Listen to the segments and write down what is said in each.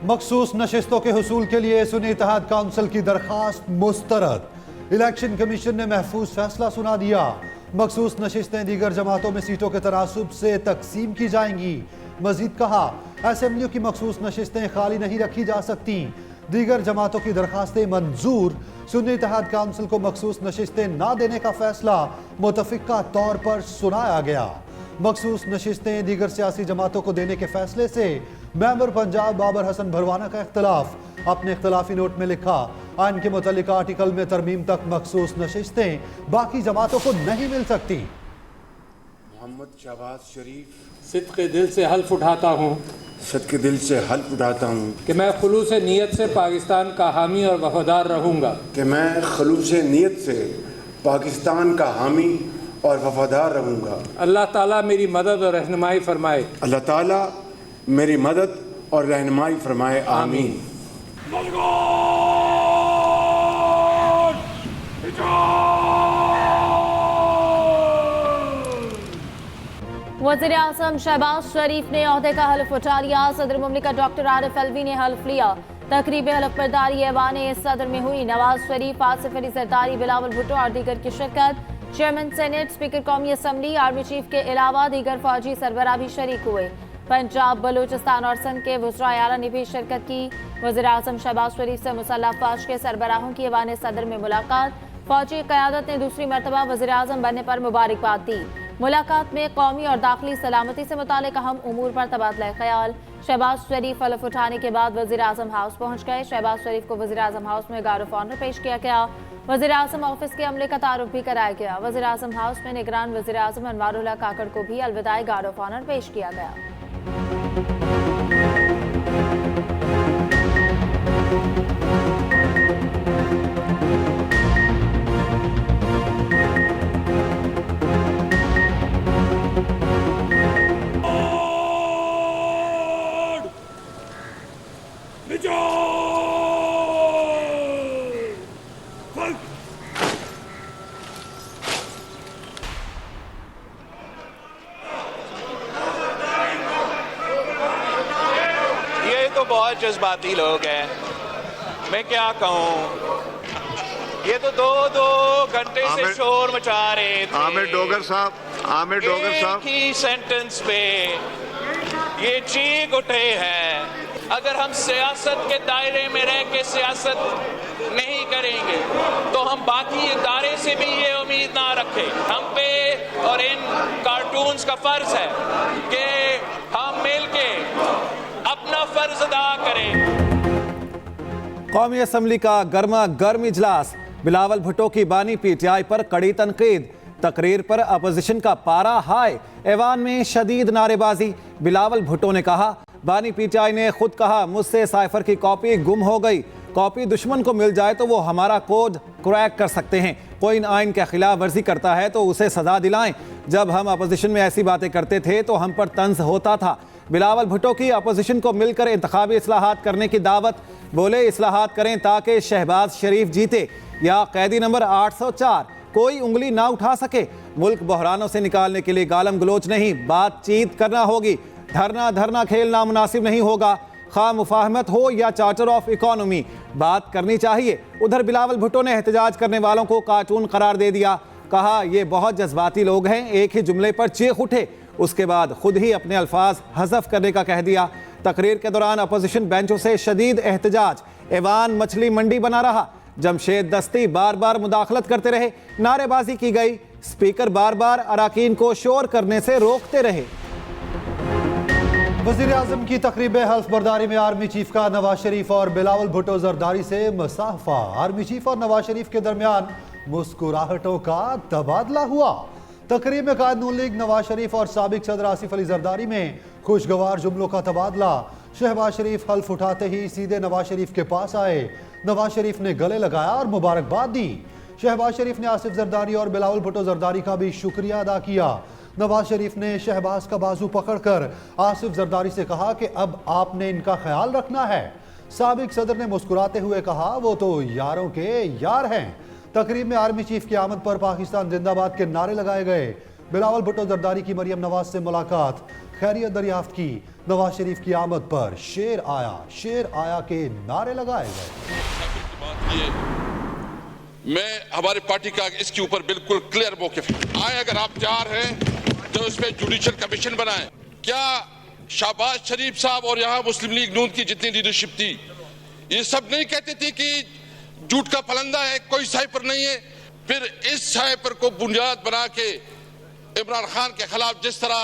मखसूस नशिस्तों के हुसूल के लिए सुन्नी इत्तेहाद काउंसिल की दरखास्त मुस्तरद। इलेक्शन कमीशन ने महफूज फैसला सुना दिया। मखसूस नशिस्तें दीगर जमातों में सीटों के तनासुब से तकसीम की जाएंगी। मजीद कहा, असेंबलियों की मखसूस नशिस्तें खाली नहीं रखी जा सकती। दीगर जमातों की दरखास्तें मंजूर। सुन्नी इत्तेहाद काउंसिल को मखसूस नशिस्तें ना देने का फैसला मुतफिका तौर पर सुनाया गया। मखसूस नशिस्तें दीगर सियासी जमातों को देने के फैसले से मेंबर पंजाब बाबर हसन भरवाना का इख्तलाफ। अपने इख्तलाफी नोट में लिखा, आइन के मुतालिक आर्टिकल में तरमीम तक मखसूस नशिस्तें बाकी जमातों को नहीं मिल सकती। मोहम्मद शहबाज शरीफ सिद्क़े दिल से हल्फ उठाता हूँ सदके दिल से हल्फ उठाता हूँ कि मैं खुलूस नीयत से पाकिस्तान का हामी और वफादार रहूँगा। कि मैं खलूस नीयत से पाकिस्तान का हामी और वफादार रहूँगा। अल्लाह ताला मेरी मदद और रहनुमाई फरमाए। अल्लाह ताला मेरी मदद और रहनुमाई फरमाए। आमीन। वज़ीर आज़म शहबाज शरीफ ने ओहदे का हल्फ उठा लिया। सदर मुमलिकत डॉक्टर आरिफ अलवी ने हल्फ लिया। तकरीब हल्फ बर्दारी ऐवान सदर में हुई। नवाज शरीफ, आसिफ अली जरदारी, बिलावल भुट्टो और दीगर की शिरकत। Chairman senate, speaker Qaumi assembly, army chief के अलावा दीगर फौजी सरबराह भी शरीक हुए। पंजाब, बलूचिस्तान और सिंध के वज़राए आला ने भी शिरकत की। वज़ीर आज़म शहबाज शरीफ से मुसल्लह फौज के सरबराहों की ऐवान सदर में मुलाकात। फौजी क़यादत ने दूसरी मरतबा वज़ीर आज़म बनने पर मुबारकबाद दी। मुलाकात में कौमी और दाखिली सलामती से मुतालिक अहम उमूर पर तबादला ख्याल। शहबाज शरीफ हल्फ उठाने के बाद वज़ीर आज़म हाउस पहुँच गए। शहबाज शरीफ को वज़ीर आज़म हाउस में गार्ड ऑफ ऑनर पेश किया गया। वज़ीर आज़म ऑफिस के अमले का तारुफ भी कराया गया। वज़ीर आज़म हाउस में निगरान वज़ीर आज़म अनवारुल्लाह काकड़ को भी अलविदाई गार्ड ऑफ ऑनर पेश किया गया। बहुत जज्बाती लोग हैं, मैं क्या कहूँ। ये तो दो घंटे से शोर मचा रहे थे। आमिर डोगर साहब एक ही सेंटेंस पे ये चीख उठे हैं। अगर हम सियासत के दायरे में रह के सियासत नहीं करेंगे तो हम बाकी इदारे से भी ये उम्मीद ना रखें। हम पे और इन कार्टून्स का फर्ज है कि हम मिलके अपना फर्ज अदा करें। कौमी असम्बली का गर्मा गर्म इजलास। बिलावल भुट्टो की बानी पीटीआई पर कड़ी तनकीद। तकरीर पर अपोजिशन का पारा हाई। ऐवान में शदीद नारेबाजी। बिलावल भुट्टो ने कहा, बानी पीटीआई ने खुद कहा मुझसे साइफर की कॉपी गुम हो गई। कॉपी दुश्मन को मिल जाए तो वो हमारा कोड क्रैक कर सकते हैं। कोई इन आइन के खिलाफ वर्जी करता है तो उसे सजा दिलाएं। जब हम अपोजिशन में ऐसी बातें करते थे तो हम पर तंज होता था। बिलावल भुट्टो की अपोजिशन को मिलकर इंतखाबी इस्लाहात करने की दावत। बोले इस्लाहात करें ताकि शहबाज शरीफ जीते या कैदी नंबर 804 कोई उंगली ना उठा सके। मुल्क बहरानों से निकालने के लिए गालम गलोच नहीं, बातचीत करना होगी। धरना खेलना मुनासिब नहीं होगा। खा मुफाहमत हो या चार्टर ऑफ इकोनॉमी, बात करनी चाहिए। उधर बिलावल भुट्टो ने एहतजाज करने वालों को कार्टून करार दे दिया। कहा, ये बहुत जज्बाती लोग हैं। एक ही जुमले पर चीख उठे, उसके बाद खुद ही अपने अल्फाज हज़फ करने का कह दिया। तकरीर के दौरान अपोजिशन बेंचों से शदीद एहतजाज। ऐवान मछली मंडी बना रहा। जमशेद दस्ती बार बार मुदाखलत करते रहे। नारेबाजी की गई। स्पीकर बार बार अराकीन को शोर करने से रोकते रहे। वज़ीर आज़म की तकरीब हल्फ बर्दारी में आर्मी चीफ का नवाज शरीफ और बिलावल भुट्टो जरदारी से मुसाफा। आर्मी चीफ और नवाज शरीफ के दरमियान मुस्कुराहटों का तबादला हुआ। तकरीब में कायद नून लीग नवाज शरीफ और साबिक सदर आसिफ अली जरदारी में खुशगवार जुमलों का तबादला। शहबाज शरीफ हल्फ उठाते ही सीधे नवाज शरीफ के पास आए। नवाज शरीफ ने गले लगाया और मुबारकबाद दी। शहबाज शरीफ ने आसिफ जरदारी और बिलावल भुट्टो जरदारी का भी शुक्रिया अदा किया। नवाज शरीफ ने शहबाज का बाजू पकड़कर आसिफ जरदारी से कहा कि अब आपने इनका ख्याल रखना है। साबिक सदर ने मुस्कुराते हुए कहा, वो तो यारों के यार हैं। तकरीब में आर्मी चीफ की आमद पर पाकिस्तान जिंदाबाद के नारे लगाए गए। बिलावल भुट्टो जरदारी की मरियम नवाज से मुलाकात, खैरियत दरियाफ्त की। नवाज शरीफ की आमद पर शेर आया के नारे लगाए गए। मैं हमारी पार्टी का इसके ऊपर बिल्कुल क्लियर मौक़िफ़ आए। अगर आप तैयार हैं तो इस पर जुडिशल कमीशन बनाएं। क्या शहबाज शरीफ साहब और यहाँ मुस्लिम लीग नून की जितनी लीडरशिप थी, ये सब नहीं कहते थे कि झूठ का फलंदा है, कोई साइपर नहीं है? फिर इस साइपर को बुनियाद बना के इमरान खान के खिलाफ जिस तरह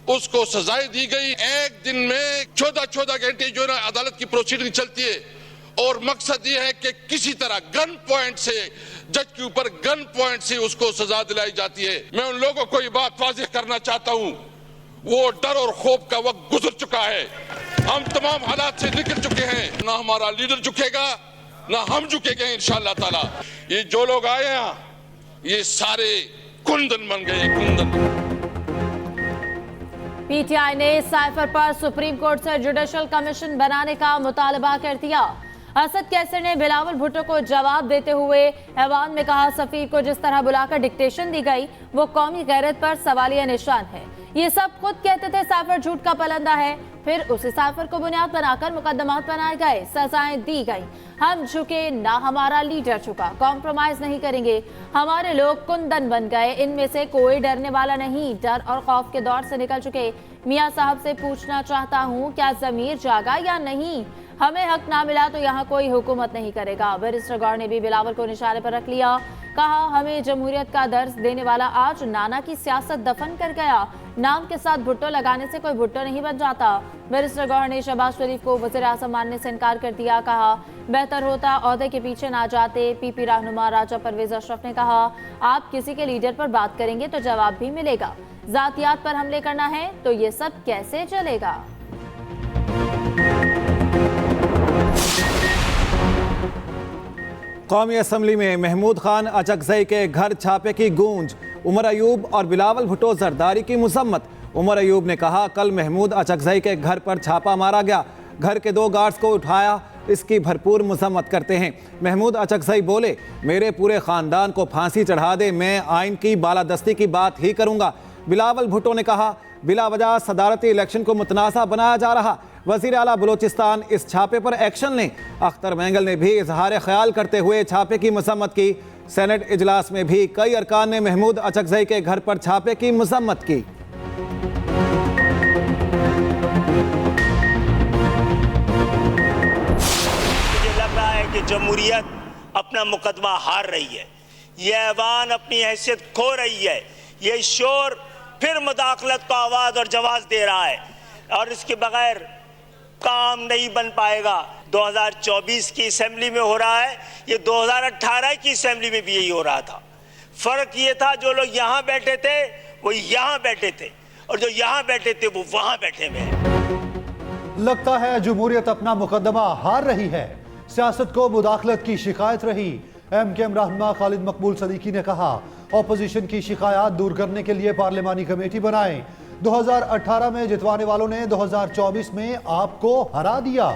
उसको सजाएं दी गई, एक दिन में 14 घंटे जो है अदालत की प्रोसीडिंग चलती है और मकसद ये है कि किसी तरह गन पॉइंट से जज के ऊपर गन पॉइंट से उसको सजा दिलाई जाती है। मैं उन लोगों को ये बात वाज़ेह करना चाहता हूं, वो डर और खौफ का वक्त गुजर चुका है। हम तमाम हालात से निकल चुके हैं। ना हमारा लीडर झुकेगा, ना हम झुकेंगे इंशाअल्लाह ताला। ये जो लोग आए हैं, ये सारे कुंदन बन गए, कुंदन। पीटीआई ने साइफर पर सुप्रीम कोर्ट से जुडिशल कमीशन बनाने का मुतालबा कर दिया। असद कैसर ने बिलावल भुट्टो को जवाब देते हुए ऐवान में कहा, सफीर को जिस तरह बुलाकर डिक्टेशन दी गई वो कौमी गैरत पर सवालिया निशान है। ये सब खुद कहते थे साइफर झूठ का पलंदा है, फिर उसी साइफर को बुनियाद बनाकर मुकदमात बनाए गए, सजाएं दी गई। हम झुके ना हमारा लीडर झुका, कॉम्प्रोमाइज नहीं करेंगे। हमारे लोग कुंदन बन गए, इनमें से कोई डरने वाला नहीं। डर और खौफ के दौर से निकल चुके। मियां साहब से पूछना चाहता हूँ, क्या जमीर जागा या नहीं? हमें हक ना मिला तो यहाँ कोई हुकूमत नहीं करेगा। बैरिस्टर गौर ने भी बिलावल को निशाने पर रख लिया। कहा, हमें जमहूरियत का दर्ज देने वाला आज नाना की सियासत दफन कर गया। नाम के साथ भुट्टो लगाने से कोई भुट्टो नहीं बन जाता। बैरिस्टर गौर ने शहबाज शरीफ को वज़ीर आज़म मानने से इनकार कर दिया। कहा, बेहतर होता ओहदे के पीछे ना जाते। पीपी रहनुमा राजा परवेज अशरफ ने कहा, आप किसी के लीडर पर बात करेंगे तो जवाब भी मिलेगा। जातियात पर हमले करना है तो ये सब कैसे चलेगा? कौमी असम्बली में महमूद खान अचकजई के घर छापे की गूंज। उमर अयूब और बिलावल भुट्टो जरदारी की मुजम्मत। उमर अयूब ने कहा, कल महमूद अचकजई के घर पर छापा मारा गया, घर के 2 गार्ड्स को उठाया, इसकी भरपूर मुजम्मत करते हैं। महमूद अचकजई बोले, मेरे पूरे खानदान को फांसी चढ़ा दे, मैं आइन की बालादस्ती की बात ही करूंगा। बिलावल भुट्टो ने कहा, बिला वजह सदारती इलेक्शन को मुतनाज़ा बनाया जा रहा, वज़ीर आला बलूचिस्तान इस छापे पर एक्शन लें। अख्तर मैंगल ने भी इजहार ख्याल करते हुए छापे की मजम्मत की। सेनेट इजलास में भी कई अरकान ने महमूद अचकजई के घर पर छापे की मजम्मत की। मुझे लग रहा है कि जमहूरियत अपना मुकदमा हार रही है, ये ऐवान अपनी हैसियत खो रही है, ये शोर फिर मुदाखलत को आवाज और जवाब दे रहा है और इसके बगैर काम नहीं बन पाएगा। 2024 की असेंबली में हो रहा है, ये 2018 की असेंबली में भी यही हो रहा था। फर्क ये था, जो लोग यहाँ बैठे थे वो यहाँ बैठे थे और जो यहाँ बैठे थे वो वहाँ बैठे हुए हैं। लगता है जमहूरियत अपना मुकदमा हार रही है। सियासत को मुदाखलत की शिकायत रही। एमकेएम रहनुमा खालिद मकबूल सदीकी ने कहा, ऑपोजिशन की शिकायत दूर करने के लिए पार्लिमानी कमेटी बनाएं। 2018 में जितवाने वालों ने 2024 में आपको हरा दिया।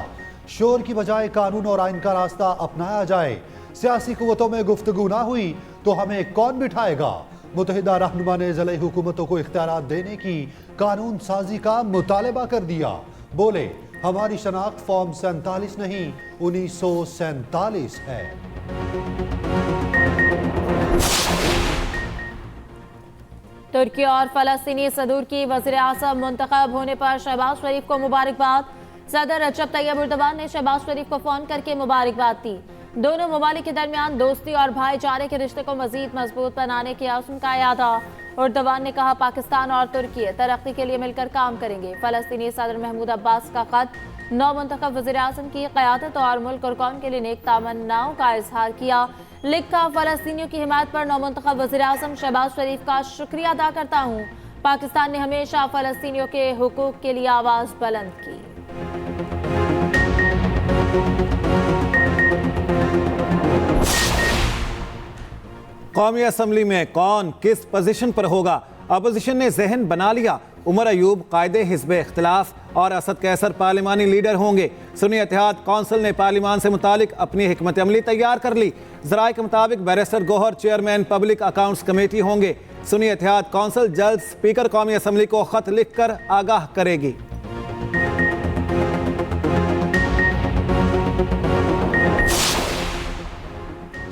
शोर की बजाय कानून और आइन का रास्ता अपनाया जाए। सियासी कुव्वतों में गुफ्तगू ना हुई तो हमें कौन बिठाएगा? मुत्तहिदा रहनुमा ने ज़िले हुकूमतों को इख्तियारात देने की कानून साजी का मुतालबा कर दिया। बोले, हमारी शनाख्त फॉर्म 47 नहीं 1947 है। तुर्की और फलस्तीनी सदूर की वज़ीर आज़म मुंतखब होने पर शहबाज शरीफ को मुबारकबाद। सदर रजब तैयब एर्दोगान ने शहबाज शरीफ को फोन करके मुबारकबाद दी। दोनों ममालिक के दरमियान दोस्ती और भाईचारे के रिश्ते को मजीद मजबूत बनाने की आज़म का इरादा। एर्दोगान ने कहा, पाकिस्तान और तुर्की तरक्की के लिए मिलकर काम करेंगे। फलस्तीनी सदर महमूद अब्बास का खत नौमुंतखब वज़ीर आज़म की क़यादत और मुल्क और कौम के लिए नेक तमन्नाओं का इजहार किया। लिखा, फलस्तीनियों की हिमायत पर नौमुंतखब वज़ीर आज़म शहबाज शरीफ का शुक्रिया अदा करता हूँ। पाकिस्तान ने हमेशा फलस्तीनियों के हुकूक के लिए आवाज़ बुलंद की। कौमी असम्बली में कौन किस पोजीशन पर होगा, अपोजिशन ने जहन बना लिया। उमर अयूब कायदे हिज़्ब इख्तिलाफ और असद कैसर पार्लिमानी लीडर होंगे। सुन्नी इत्तेहाद कौंसिल ने पार्लिमान से मुतालिक अपनी हिकमत अमली तैयार कर ली। ज़राए के मुताबिक barrister Gauhar chairman public accounts committee होंगे। सुन्नी इत्तेहाद कौंसिल जल्द स्पीकर कौमी असम्बली को खत लिखकर आगाह करेगी।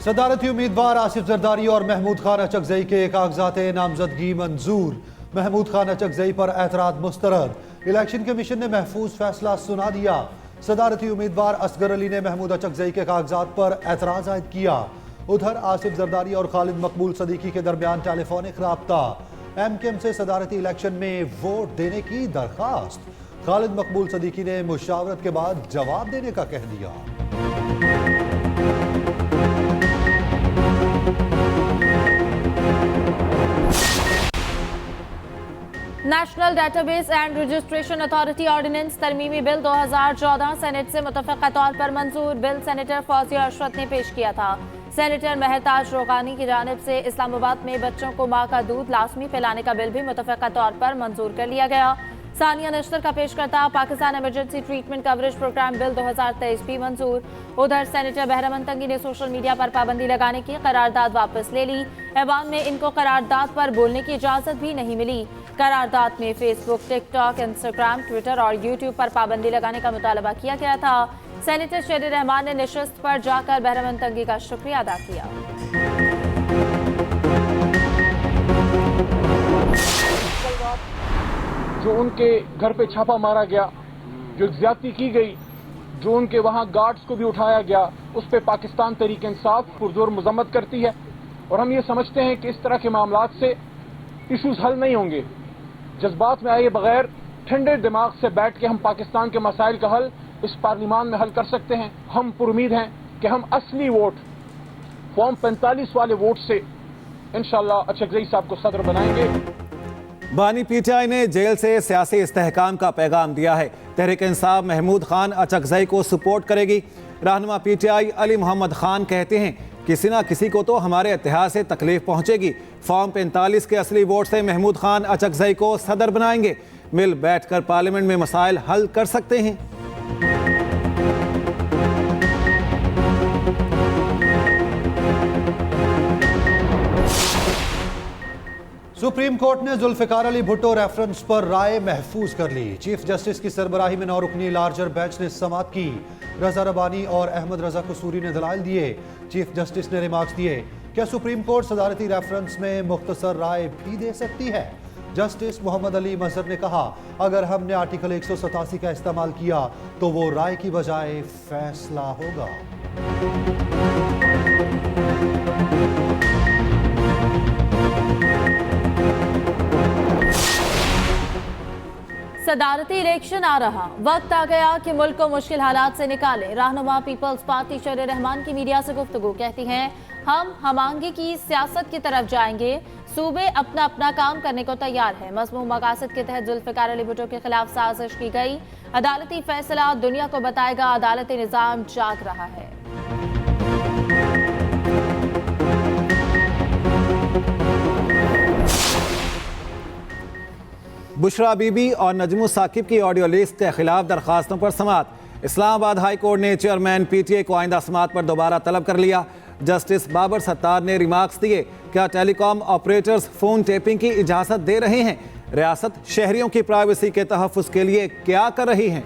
सदारती उम्मीदवार आसिफ जरदारी और महमूद खान अचकजई के कागजात नामजदगी मंजूर। महमूद खान अचकजई पर एतराज मुस्तरद। इलेक्शन कमीशन ने महफूज फैसला सुना दिया। सदारती उम्मीदवार असगर अली ने महमूद अचकजई के कागजात पर एतराज आयद किया। उधर आसिफ जरदारी और खालिद मकबूल सदीकी के दरमियान टेलीफोनिक राब्ता। MKM से सदारती इलेक्शन में वोट देने की दरखास्त। खालिद मकबूल सदीकी ने मुशावरत के बाद जवाब देने का कह दिया। National database and registration authority ordinance तरमीमी बिल 2014 सेनेट से मुतफ़क़ा तौर पर मंजूर। बिल सेनेटर फौजिया अशरफ ने पेश किया था। सेनेटर महताज रोगानी की जानिब से इस्लामाबाद में बच्चों को माँ का दूध लाजमी पिलाने का बिल भी मुतफ़क़ा तौर पर मंजूर कर लिया गया। सानिया नश्तर का पेश करता Pakistan emergency treatment coverage program bill 2023 भी मंजूर। उधर सेनेटर बहरमन तंगी ने सोशल मीडिया पर पाबंदी लगाने की करारदाद वापस ले ली। ऐवान में इनको करारदाद पर बोलने की इजाज़त भी नहीं मिली। करारदाद में फेसबुक, टिकटॉक, इंस्टाग्राम, ट्विटर और यूट्यूब पर पाबंदी लगाने का मुतालबा किया गया था। सेनेटर शेर रहमान ने नशिस्त पर जाकर बहरमन तंगी का शुक्रिया अदा किया। जो उनके घर पे छापा मारा गया, जो ज्यादती की गई, जो उनके वहां गार्ड्स को भी उठाया गया, उस पे पाकिस्तान तहरीक इंसाफ पुरजोर मजम्मत करती है। और हम ये समझते हैं कि इस तरह के मामलात से इशूज हल नहीं होंगे। जज्बात में आए बगैर ठंडे दिमाग से बैठ के हम पाकिस्तान के मसाइल का हल इस पार्लिमान में हल कर सकते हैं। हम पुरुमीद हैं कि हम असली वोट फॉर्म 45 वाले वोट से इंशाअल्लाह अचकजई साहब को सदर बनाएंगे। बानी PTI ने जेल से सियासी इस्तेहकाम का पैगाम दिया है। तहरीक इंसाफ महमूद खान अचकजई को सपोर्ट करेगी। रहनुमा PTI अली मोहम्मद खान कहते हैं किसी ना किसी को तो हमारे इत्तेहाद से तकलीफ पहुंचेगी। फॉर्म 45 के असली वोट से महमूद खान अचकजई को सदर बनाएंगे। मिल बैठकर पार्लियामेंट में मसाइल हल कर सकते हैं। सुप्रीम कोर्ट ने जुल्फिकार अली भुट्टो रेफरेंस पर राय महफूज कर ली। चीफ जस्टिस की सरबराही में 9 रुकनी लार्जर बेंच ने समाअत की। रजा रबानी और अहमद रजा कसूरी ने दलाइल दिए। चीफ जस्टिस ने रिमार्क्स दिए। क्या सुप्रीम कोर्ट सदारती रेफरेंस में मुख्तसर राय भी दे सकती है? जस्टिस मोहम्मद अली मजहर ने कहा अगर हमने आर्टिकल 187 का इस्तेमाल किया तो वो राय की बजाय फैसला होगा। सदारती इलेक्शन आ रहा, वक्त आ गया कि मुल्क को मुश्किल हालात से निकाले। रहनुमा पीपल्स पार्टी शेर रहमान की मीडिया से गुफ्तगू कहती हैं हम हमांगी की सियासत की तरफ जाएंगे। सूबे अपना अपना काम करने को तैयार है। मज़मूम मकासद के तहत जुल्फिकार अली भुट्टो के खिलाफ साजिश की गई। अदालती फैसला दुनिया को बताएगा। अदालती निज़ाम जाग रहा है। बुशरा बीबी और नजमू साकिब की ऑडियो लिस्ट के खिलाफ दरखास्तों पर समाअत। इस्लामाबाद हाई कोर्ट ने चेयरमैन PTI को आइंदा समाअत पर दोबारा तलब कर लिया। जस्टिस बाबर सत्तार ने रिमार्क्स दिए क्या टेलीकॉम ऑपरेटर्स फोन टेपिंग की इजाजत दे रहे हैं? रियासत शहरियों की प्राइवेसी के तहफ़्फ़ुज़ के लिए क्या कर रही है?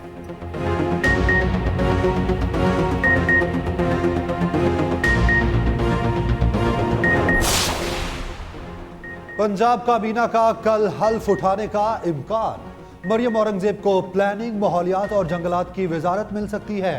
पंजाब काबीना का कल हल्फ उठाने का इम्कान। मरियम औरंगजेब को प्लानिंग, माहौलियात और जंगलात की वजारत मिल सकती है।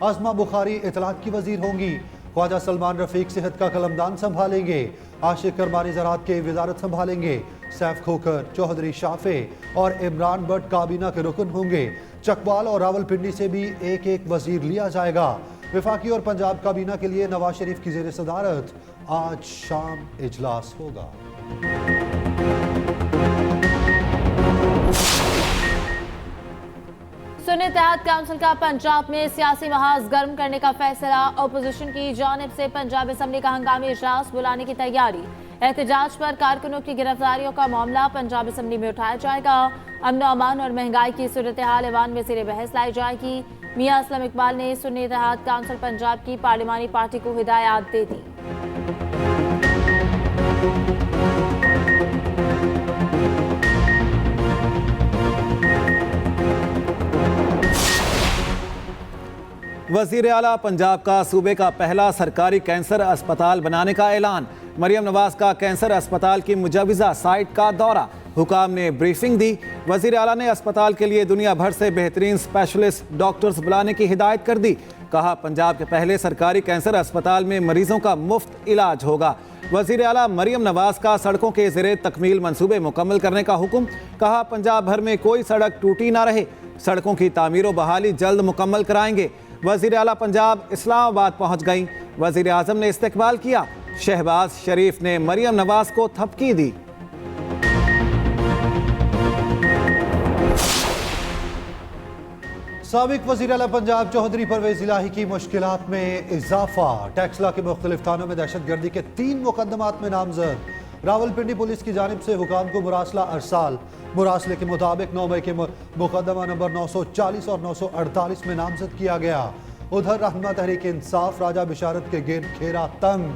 आसमा बुखारी इतलात की वजीर होंगी। ख्वाजा सलमान रफीक सेहत का कलमदान संभालेंगे। आशिक करमानी ज़राअत की वजारत संभालेंगे। सैफ खोकर, चौधरी शाफे और इमरान भट्ट काबीना के रुकन होंगे। चकवाल और रावलपिंडी से भी एक एक वजीर लिया जाएगा। वफाकी और पंजाब काबीना के लिए नवाज शरीफ की ज़ेर सदारत आज शाम इजलास होगा। सुन्नी इत्तेहाद काउंसिल का पंजाब में सियासी महाज गर्म करने का फैसला। अपोजिशन की जानिब से पंजाब असम्बली का हंगामी इजलास बुलाने की तैयारी। एहतजाज पर कारकुनों की गिरफ्तारियों का मामला पंजाब असम्बली में उठाया जाएगा। अमन अमान और महंगाई की सूरत हाल ऐवान में ज़ेर बहस लाई जाएगी। मियां असलम इकबाल ने सुन्नी इत्तेहाद काउंसिल पंजाब की पार्लिमानी पार्टी को हिदायत दे दी। वजीर आला पंजाब का सूबे का पहला सरकारी कैंसर अस्पताल बनाने का ऐलान। मरियम नवाज का कैंसर अस्पताल की मुजवजा साइट का दौरा, हुकाम ने ब्रीफिंग दी। वजीर आला ने अस्पताल के लिए दुनिया भर से बेहतरीन स्पेशलिस्ट डॉक्टर्स बुलाने की हिदायत कर दी। कहा पंजाब के पहले सरकारी कैंसर अस्पताल में मरीजों का मुफ्त इलाज होगा। वजीर आला मरियम नवाज का सड़कों के ज़ेरे तकमील मंसूबे मुकम्मल करने का हुक्म। कहा पंजाब भर में कोई सड़क टूटी ना रहे, सड़कों की तामीर व बहाली जल्द मुकम्मल कराएंगे। वजीर आला पंजाब इस्लामाबाद पहुंच गईं। वजीर आजम ने इस्तकबाल किया। शहबाज शरीफ ने मरियम नवाज को थपकी दी। साबिक वज़ीर आला पंजाब चौधरी परवेज इलाही की मुश्किलात में इजाफा। टैक्स लॉ के मुख्तलिफ थानों में दहशतगर्दी के 3 मुकदमात में नामजद। रावलपिंडी पुलिस की जानिब से हुकाम को मुरासला अरसाल। मुरासले के मुताबिक 9 मई के मुकदमा नंबर 940 और 948 में नामजद किया गया। उधर रहनुमा तहरीक इंसाफ राजा बिशारत के गेट खेरा तंग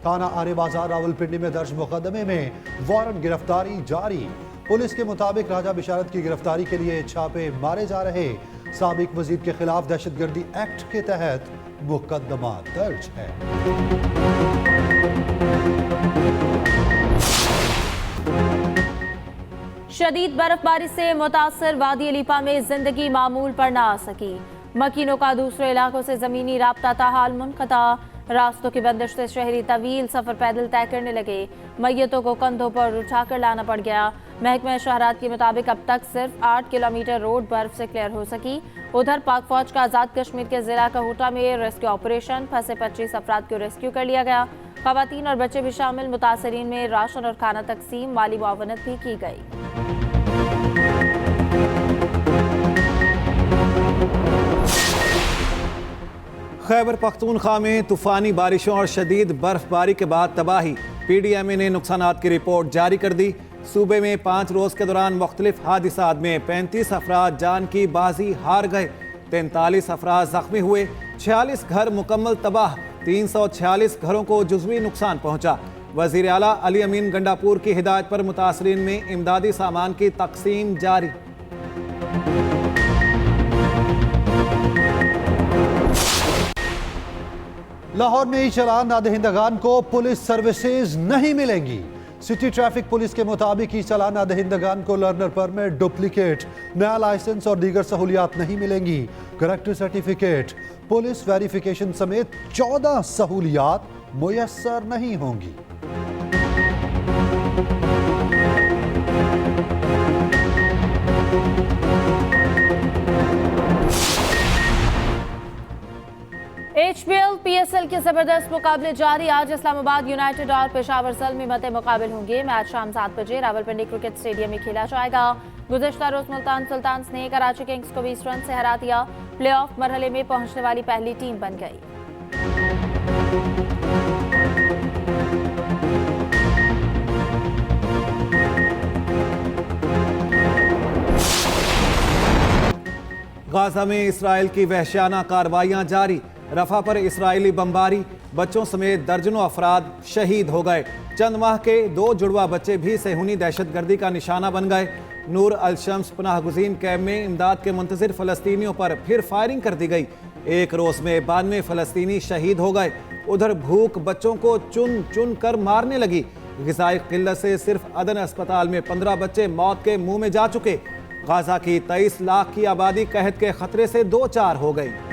थाना आने बाजार रावलपिंडी में दर्ज मुकदमे में वारंट गिरफ्तारी जारी। पुलिस के मुताबिक राजा बिशारत की गिरफ्तारी के लिए छापे मारे जा रहे। साबिक वजीर के खिलाफ दहशतगर्दी एक्ट के तहत मुकदमा दर्ज है। शदीद बर्फबारी से मुतासर वादी अलीपा में जिंदगी मामूल पर ना आ सकी। मकीनों का दूसरे इलाकों से जमीनी राब्ता ताहाल मुनक़ता। रास्तों की बंदिश से शहरी तवील सफर पैदल तय करने लगे। मैयतों को कंधों पर उठाकर लाना पड़ गया। महकमा शहरात के मुताबिक अब तक सिर्फ 8 किलोमीटर रोड बर्फ से क्लियर हो सकी। उधर पाक फौज का आज़ाद कश्मीर के जिला कहूटा में रेस्क्यू ऑपरेशन, फंसे 25 अफराद को रेस्क्यू कर लिया गया। खवातीन और बच्चे भी शामिल। मुतासरीन में राशन और खाना तकसीम, माली मुआवनत भी की गई। खैबर पख्तूनख्वा में तूफानी बारिशों और शदीद बर्फबारी के बाद तबाही। PDMA ने नुकसानात की रिपोर्ट जारी कर दी। सूबे में 5 रोज़ के दौरान मुख्तलिफ हादिसात में 35 अफराद जान की बाजी हार गए, 43 अफराद जख्मी हुए, 46 घर मुकम्मल तबाह, 346 घरों को जुज़वी नुकसान पहुँचा। वज़ीर आला अली अमीन गंडापुर की हिदायत पर मुतासरीन में इमदादी सामान की तकसीम जारी। लाहौर में ही चालान नादहिंदगान को पुलिस सर्विसेज नहीं मिलेंगी। सिटी ट्रैफिक पुलिस के मुताबिक ही चालान नादहिंदगान को लर्नर परमिट, डुप्लीकेट, नया लाइसेंस और दीगर सहूलियात नहीं मिलेंगी। करेक्टर सर्टिफिकेट, पुलिस वेरिफिकेशन समेत 14 सहूलियात मुयस्सर नहीं होंगी। HBL PSL के जबरदस्त मुकाबले जारी। आज इस्लामाबाद यूनाइटेड और पेशावर ज़ल्मी मते मुकाबले होंगे। मैच शाम 7 बजे रावलपिंडी क्रिकेट स्टेडियम में खेला जाएगा। गुज़श्ता रोज मुल्तान सुल्तान्स ने कराची किंग्स को 20 रन से हरा दिया। प्लेऑफ मरहले में पहुंचने वाली पहली टीम बन गई। गाजा में इसराइल की वहशियाना कार्रवाइयां जारी। रफा पर इसराइली बमबारी, बच्चों समेत दर्जनों अफराद शहीद हो गए। चंद माह के 2 जुड़वा बच्चे भी सेहूनी दहशतगर्दी का निशाना बन गए। नूर अल शम्स पनाह गुज़ीन कैम्प में इमदाद के मुंतज़िर फ़लस्तीनियों पर फिर फायरिंग कर दी गई। एक रोज़ में 92 फ़लस्तीनी शहीद हो गए। उधर भूख बच्चों को चुन चुन कर मारने लगी। ग़िज़ाई क़िल्लत से सिर्फ अदन अस्पताल में 15 बच्चे मौत के मुंह में जा चुके। गाजा की 23 लाख की आबादी कहत के खतरे से 2-4 हो गई।